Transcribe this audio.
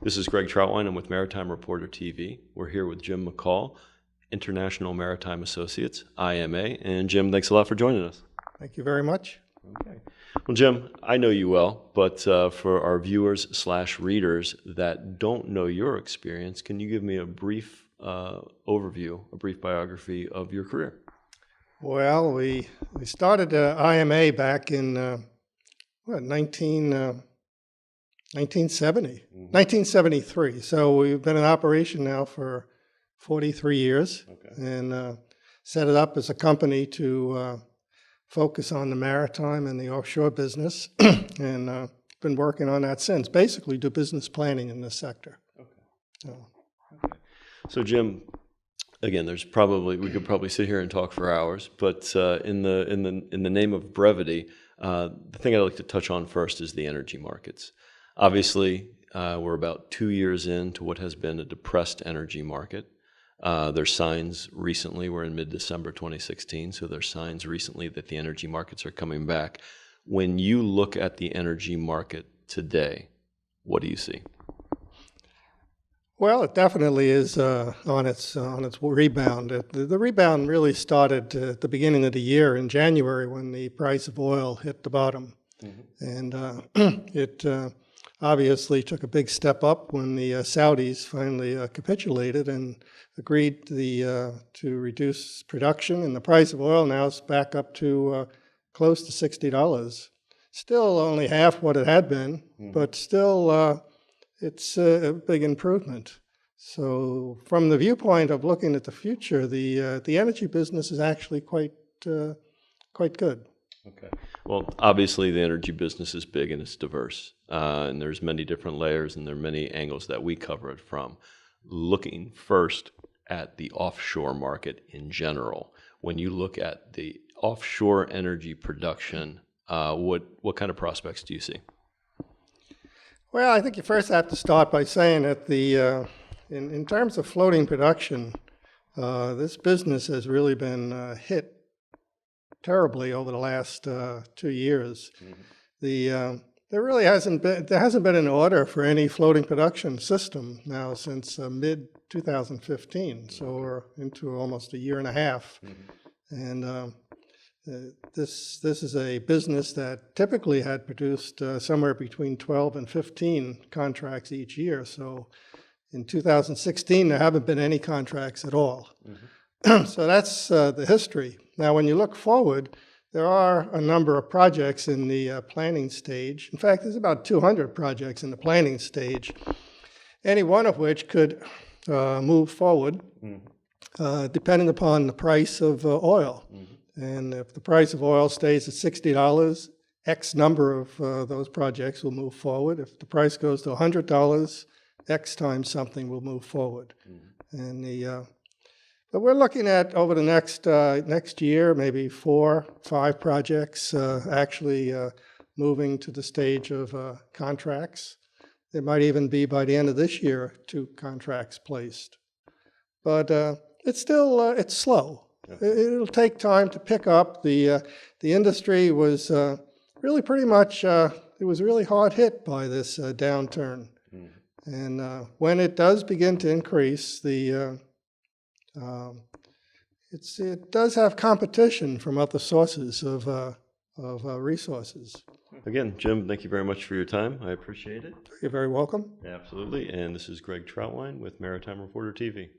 This is Greg Troutwine. I'm with Maritime Reporter TV. We're here with Jim McCaul, International Maritime Associates, IMA. And Jim, thanks a lot for joining us. Thank you very much. Okay. Well, Jim, I know you well, but for our viewers/readers that don't know your experience, can you give me a brief overview, a brief biography of your career? Well, we started IMA back in 1973. So we've been in operation now for 43 years, Okay. and set it up as a company to focus on the maritime and the offshore business, and been working on that since. Basically, do business planning in this sector. Okay. So, So, Jim, again, we could probably sit here and talk for hours, but in the name of brevity, the thing I'd like to touch on first is the energy markets. Obviously, we're about 2 years into what has been a depressed energy market. There's signs recently, we're in mid-December 2016, so there's signs recently that the energy markets are coming back. When you look at the energy market today, what do you see? well, it definitely is on its rebound. The rebound really started at the beginning of the year in January when the price of oil hit the bottom, and it obviously took a big step up when the Saudis finally capitulated and agreed to reduce production, and the price of oil now is back up to close to $60. Still only half what it had been, but still it's a big improvement. So from the viewpoint of looking at the future, the energy business is actually quite good. Okay. Well, obviously the energy business is big and it's diverse, and there's many different layers and there are many angles that we cover it from. Looking first at the offshore market in general, when you look at the offshore energy production, what kind of prospects do you see? Well, I think you first have to start by saying that in terms of floating production, this business has really been hit terribly over the last 2 years. There hasn't been an order for any floating production system now since mid-2015, so we're into almost a year and a half. And this is a business that typically had produced somewhere between 12 and 15 contracts each year. So in 2016, there haven't been any contracts at all. So that's the history. Now, when you look forward, there are a number of projects in the planning stage. In fact, there's about 200 projects in the planning stage, any one of which could move forward depending upon the price of oil. And if the price of oil stays at $60, X number of those projects will move forward. If the price goes to $100, X times something will move forward. And but we're looking at over the next year, maybe 4, 5 projects actually moving to the stage of contracts. There might even be by the end of this year 2 contracts placed. But it's still it's slow. It'll take time to pick up. The industry was really pretty much it was really hard hit by this downturn. And when it does begin to increase, it does have competition from other sources of resources. Again, Jim, thank you very much for your time. I appreciate it. You're very welcome. Absolutely. And this is Greg Troutwine with Maritime Reporter TV.